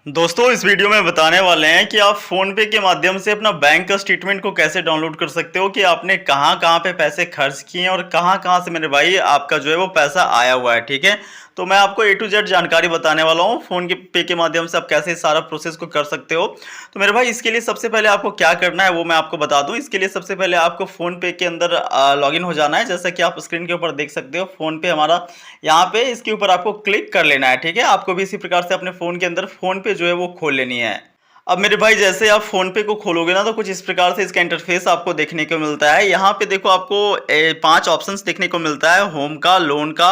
दोस्तों इस वीडियो में बताने वाले हैं कि आप फ़ोन पे के माध्यम से अपना बैंक का स्टेटमेंट को कैसे डाउनलोड कर सकते हो कि आपने कहाँ-कहाँ पे पैसे खर्च किए हैं और कहाँ-कहाँ से मेरे भाई आपका जो है वो पैसा आया हुआ है, ठीक है? तो मैं आपको ए टू जेड जानकारी बताने वाला हूँ, फ़ोन के पे के माध्यम से आप कैसे सारा प्रोसेस को कर सकते हो। तो मेरे भाई इसके लिए सबसे पहले आपको क्या करना है वो मैं आपको बता दूँ। इसके लिए सबसे पहले आपको फ़ोन पे के अंदर लॉगिन हो जाना है, जैसा कि आप स्क्रीन के ऊपर देख सकते हो। फ़ोन पे हमारा यहाँ पे इसके ऊपर आपको क्लिक कर लेना है, ठीक है? आपको भी इसी प्रकार से अपने फ़ोन के अंदर फ़ोन पे जो है वो खोल लेनी है। अब मेरे भाई जैसे आप फ़ोन पे को खोलोगे ना तो कुछ इस प्रकार से इसका इंटरफ़ेस आपको देखने को मिलता है। यहाँ पे देखो आपको 5 ऑप्शंस देखने को मिलता है, होम का, लोन का,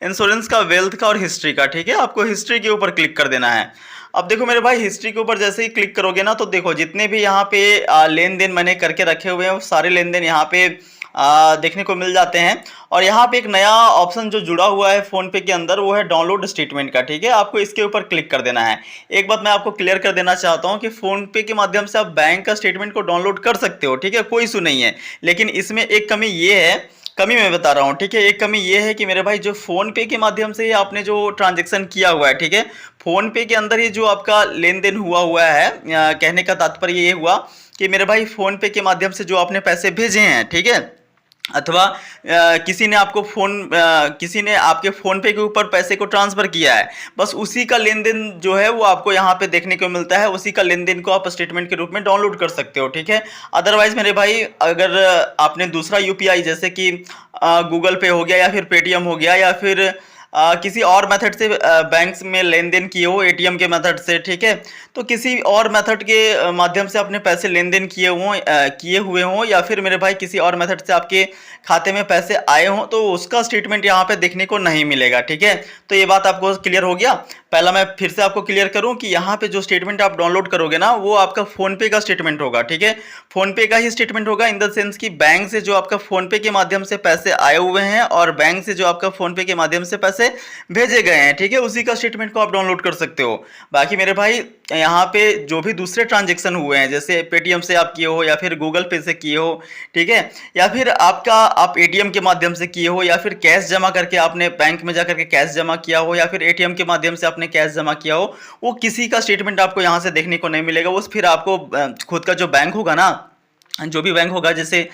इंश्योरेंस का, वेल्थ का और हिस्ट्री का, ठीक है? आपको हिस्ट्री के ऊपर क्लिक कर देना है। अब देखो मेरे भाई हिस्ट्री के ऊपर जैसे ही क्लिक करोगे ना तो देखो जितने भी यहाँ पे लेन-देन मैंने करके रखे हुए हैं वो सारे लेन-देन यहाँ पे देखने को मिल जाते हैं। और यहाँ पे एक नया ऑप्शन जो जुड़ा हुआ है फ़ोन पे के अंदर वो है डाउनलोड स्टेटमेंट का, ठीक है? आपको इसके ऊपर क्लिक कर देना है। एक बात मैं आपको क्लियर कर देना चाहता हूँ कि फ़ोन पे के माध्यम से आप बैंक का स्टेटमेंट को डाउनलोड कर सकते हो, ठीक है? कोई इशू नहीं है। लेकिन इसमें एक कमी ये है, कमी मैं बता रहा हूँ, ठीक है? एक कमी ये है कि मेरे भाई जो फ़ोन पे के माध्यम से आपने जो ट्रांज़ैक्शन किया हुआ है, ठीक है? फ़ोन पे के अंदर ही जो आपका लेन-देन हुआ है, कहने का तात्पर्य ये हुआ कि मेरे भाई फ़ोन पे के माध्यम से जो आपने पैसे भेजे हैं, ठीक है? अथवा किसी ने आपके फ़ोन पे के ऊपर पैसे को ट्रांसफ़र किया है, बस उसी का लेन-देन जो है वो आपको यहाँ पे देखने को मिलता है, उसी का लेन-देन को आप स्टेटमेंट के रूप में डाउनलोड कर सकते हो, ठीक है? अदरवाइज़ मेरे भाई अगर आपने दूसरा यूपीआई जैसे कि गूगल पे हो गया या फिर पेटीएम हो गया या फिर किसी और मेथड से बैंक्स में लेन-देन किए हो एटीएम के मेथड से, ठीक है? तो किसी और मेथड के माध्यम से अपने पैसे लेन-देन किए हुए हों या फिर मेरे भाई किसी और मेथड से आपके खाते में पैसे आए हों तो उसका स्टेटमेंट यहाँ पे देखने को नहीं मिलेगा, ठीक है? तो ये बात आपको क्लियर हो गया? पहला मैं फिर से आपको क्लियर करूँ कि यहाँ पे जो स्टेटमेंट आप डाउनलोड करोगे ना वो आपका फ़ोन पे का स्टेटमेंट होगा, ठीक है? फ़ोन पे का ही स्टेटमेंट होगा इन द सेंस कि बैंक से जो आपका फ़ोन पे के माध्यम से पैसे आए हुए हैं और बैंक से जो आपका फ़ोन पे के माध्यम से पैसे भेजे गए हैं, ठीक है? उसी का स्टेटमेंट को आप डाउनलोड कर सकते हो। बाकी मेरे भाई यहाँ पे जो भी दूसरे ट्रांजैक्शन हुए हैं जैसे पेटीएम से आप किए हो या फिर गूगल पे से किए हो, ठीक है? या फिर आप एटीएम के माध्यम से किए हो या फिर कैश जमा करके आपने बैंक में जाकर के कैश जमा किया हो या फिर एटीएम के माध्यम से आपने कैश जमा किया हो, वो किसी का स्टेटमेंट आपको यहाँ से देखने को नहीं मिलेगा। उस फिर आपको खुद का जो बैंक होगा ना, जो भी बैंक होगा जैसे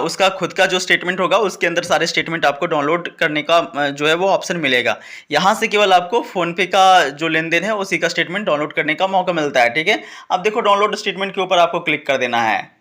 उसका खुद का जो स्टेटमेंट होगा उसके अंदर सारे स्टेटमेंट आपको डाउनलोड करने का जो है वो ऑप्शन मिलेगा। यहाँ से केवल आपको फ़ोन पे का जो लेन-देन है उसी का स्टेटमेंट डाउनलोड करने का मौका मिलता है, ठीक है? अब देखो डाउनलोड स्टेटमेंट के ऊपर आपको क्लिक कर देना है।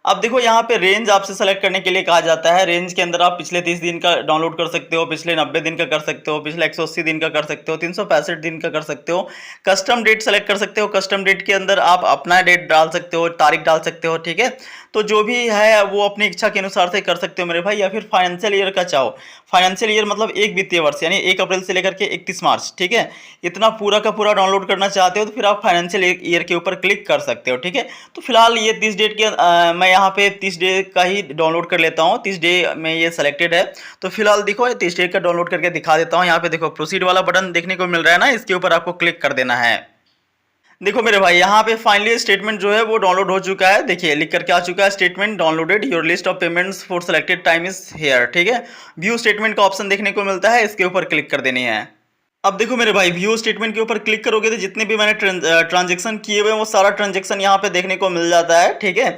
अब देखो यहाँ पे रेंज आपसे सेलेक्ट करने के लिए कहा जाता है। रेंज के अंदर आप पिछले 30 दिन का डाउनलोड कर सकते हो, पिछले 90 दिन का कर सकते हो, पिछले 180 दिन का कर सकते हो, 365 दिन का कर सकते हो। कस्टम डेट सेलेक्ट कर सकते हो। कस्टम डेट के अंदर आप अपना डेट डाल सकते हो, तारीख डाल सकते हो, ठीक है? तो जो भी है वो अपनी इच्छा के अनुसार से कर सकते हो मेरे भाई। या फिर फाइनेंशियल ईयर का चाहो, फाइनेंशियल ईयर मतलब एक वित्तीय वर्ष यानी 1 अप्रैल से लेकर के 31 मार्च, ठीक है? इतना पूरा का पूरा डाउनलोड करना चाहते हो तो फिर आप फाइनेंशियल ईयर के ऊपर क्लिक कर सकते हो, ठीक है? तो फिलहाल ये 30 डेट के मैं यहाँ पे 30 डे का ही डाउनलोड कर लेता हूँ। 30 डे में ये सेलेक्टेड है। तो फिलहाल देखो 30 डे का डाउनलोड करके दिखा देता हूँ। यहाँ पे देखो प्रोसीड वाला बटन देखने को मिल रहा है ना, इसके ऊपर आपको क्लिक कर देना है। देखो मेरे भाई यहाँ पे फाइनली स्टेटमेंट जो है वो डाउनलोड हो चुका है। देखिए लिख करके आ चुका है, statement downloaded, your list of payments for selected time is here, ठीक है? व्यू स्टेटमेंट का ऑप्शन देखने को मिलता है, इसके ऊपर क्लिक कर देनी है। अब देखो मेरे भाई व्यू स्टेटमेंट के ऊपर क्लिक करोगे तो जितने भी मैंने ट्रांजेक्शन किए हुए हैं वो सारा ट्रांजेक्शन यहाँ पे देखने को मिल जाता है, ठीक है?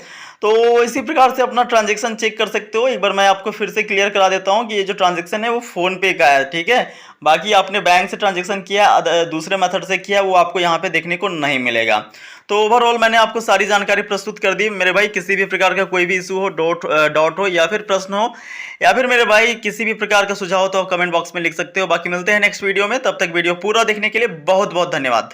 तो इसी प्रकार से अपना ट्रांजेक्शन चेक कर सकते हो। एक बार मैं आपको फिर से क्लियर करा देता हूँ कि ये जो ट्रांजेक्शन है वो फ़ोन पे का है, ठीक है? बाकी आपने बैंक से ट्रांजेक्शन किया दूसरे मेथड से किया वो आपको यहाँ पे देखने को नहीं मिलेगा। तो ओवरऑल मैंने आपको सारी जानकारी प्रस्तुत कर दी मेरे भाई। किसी भी प्रकार का कोई भी इशू हो, डाउट हो या फिर प्रश्न हो या फिर मेरे भाई किसी भी प्रकार का सुझाव हो तो कमेंट बॉक्स में लिख सकते हो। बाकी मिलते हैं नेक्स्ट वीडियो में, तब तक वीडियो पूरा देखने के लिए बहुत बहुत धन्यवाद।